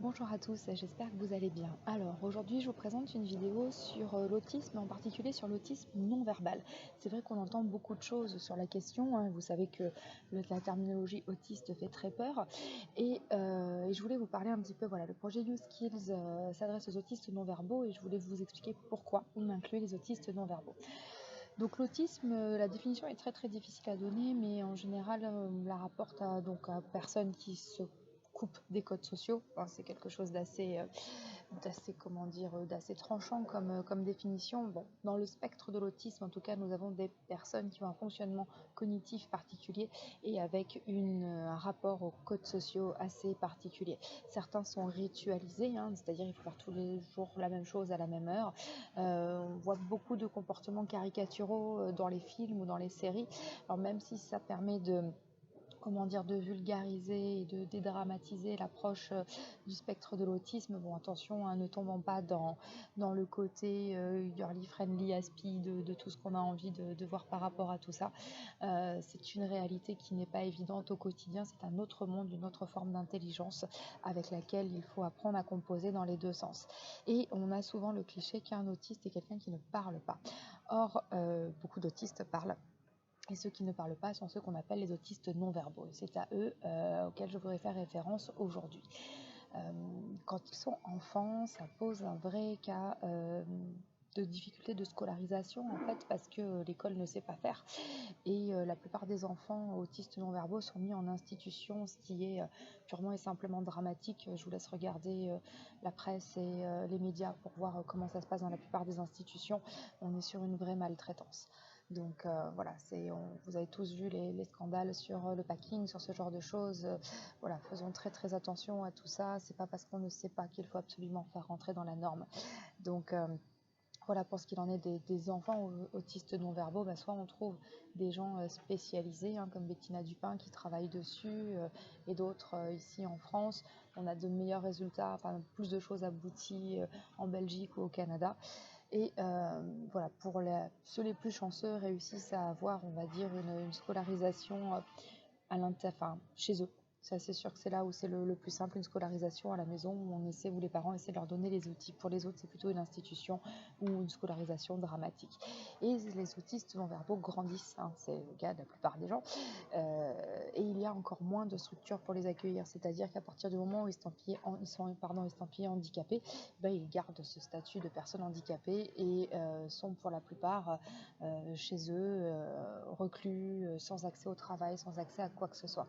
Bonjour à tous, j'espère que vous allez bien. Alors aujourd'hui je vous présente une vidéo sur l'autisme, en particulier sur l'autisme non-verbal. C'est vrai qu'on entend beaucoup de choses sur la question, hein. Vous savez que la terminologie autiste fait très peur et je voulais vous parler un petit peu, voilà, le projet YouSkills s'adresse aux autistes non-verbaux et je voulais vous expliquer pourquoi on inclut les autistes non-verbaux. Donc l'autisme, la définition est très très difficile à donner, mais en général, on la rapporte à personnes qui se coupent des codes sociaux. Enfin, c'est quelque chose d'assez comment dire, d'assez tranchant comme définition. Bon, dans le spectre de l'autisme, en tout cas, nous avons des personnes qui ont un fonctionnement cognitif particulier et avec un rapport aux codes sociaux assez particulier. Certains sont ritualisés, hein, c'est-à-dire il faut faire tous les jours la même chose à la même heure. On voit beaucoup de comportements caricaturaux dans les films ou dans les séries. Alors même si ça permet de vulgariser et de dédramatiser l'approche du spectre de l'autisme. Bon, attention, hein, ne tombons pas dans le côté girly friendly, aspi de tout ce qu'on a envie de voir par rapport à tout ça. C'est une réalité qui n'est pas évidente au quotidien, c'est un autre monde, une autre forme d'intelligence avec laquelle il faut apprendre à composer dans les deux sens. Et on a souvent le cliché qu'un autiste est quelqu'un qui ne parle pas. Or, beaucoup d'autistes parlent. Et ceux qui ne parlent pas sont ceux qu'on appelle les autistes non-verbaux. Et c'est à eux auxquels je voudrais faire référence aujourd'hui. Euh, Quand ils sont enfants, ça pose un vrai cas de difficulté de scolarisation en fait parce que l'école ne sait pas faire et la plupart des enfants autistes non-verbaux sont mis en institution, ce qui est purement et simplement dramatique. Je vous laisse regarder la presse et les médias pour voir comment ça se passe dans la plupart des institutions. On est sur une vraie maltraitance. Donc voilà, vous avez tous vu les scandales sur le packing, sur ce genre de choses. Voilà, faisons très très attention à tout ça. C'est pas parce qu'on ne sait pas qu'il faut absolument faire rentrer dans la norme. Donc voilà, pour ce qu'il en est des enfants autistes non-verbaux, soit on trouve des gens spécialisés, hein, comme Bettina Dupin qui travaille dessus, et d'autres ici en France. On a de meilleurs résultats, enfin plus de choses abouties en Belgique ou au Canada. Et voilà, ceux les plus chanceux réussissent à avoir, on va dire, une scolarisation chez eux. C'est sûr que c'est là où c'est le plus simple, une scolarisation à la maison où les parents essaient de leur donner les outils. Pour les autres, c'est plutôt une institution ou une scolarisation dramatique. Et les autistes non-verbaux grandissent, hein, c'est le cas de la plupart des gens. Et il y a encore moins de structures pour les accueillir. C'est-à-dire qu'à partir du moment où ils sont estampillés handicapés, ils gardent ce statut de personnes handicapées et sont pour la plupart chez eux, reclus, sans accès au travail, sans accès à quoi que ce soit.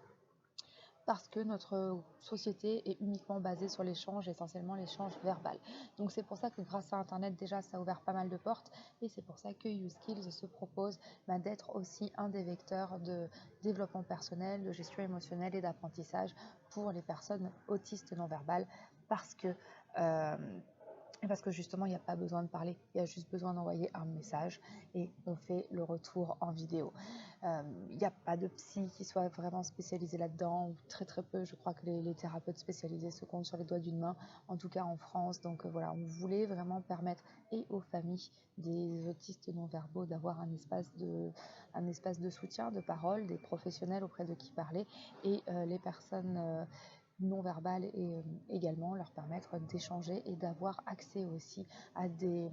Parce que notre société est uniquement basée sur l'échange, essentiellement l'échange verbal. Donc c'est pour ça que grâce à Internet, déjà, ça a ouvert pas mal de portes, et c'est pour ça que YouSkills se propose d'être aussi un des vecteurs de développement personnel, de gestion émotionnelle et d'apprentissage pour les personnes autistes non verbales, parce que euh, parce que justement, il n'y a pas besoin de parler, il y a juste besoin d'envoyer un message et on fait le retour en vidéo. Il n'y a pas de psy qui soit vraiment spécialisé là-dedans, ou très très peu. Je crois que les thérapeutes spécialisés se comptent sur les doigts d'une main, en tout cas en France. Donc voilà, on voulait vraiment permettre et aux familles des autistes non-verbaux d'avoir un espace de soutien, de parole, des professionnels auprès de qui parler, et les personnes non verbales et également leur permettre d'échanger et d'avoir accès aussi à des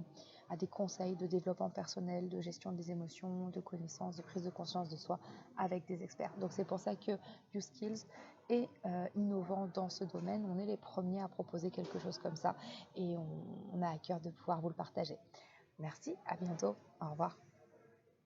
conseils de développement personnel, de gestion des émotions, de connaissances, de prise de conscience de soi avec des experts. Donc c'est pour ça que YouSkills est innovant dans ce domaine. On est les premiers à proposer quelque chose comme ça et on a à cœur de pouvoir vous le partager. Merci, à bientôt, au revoir.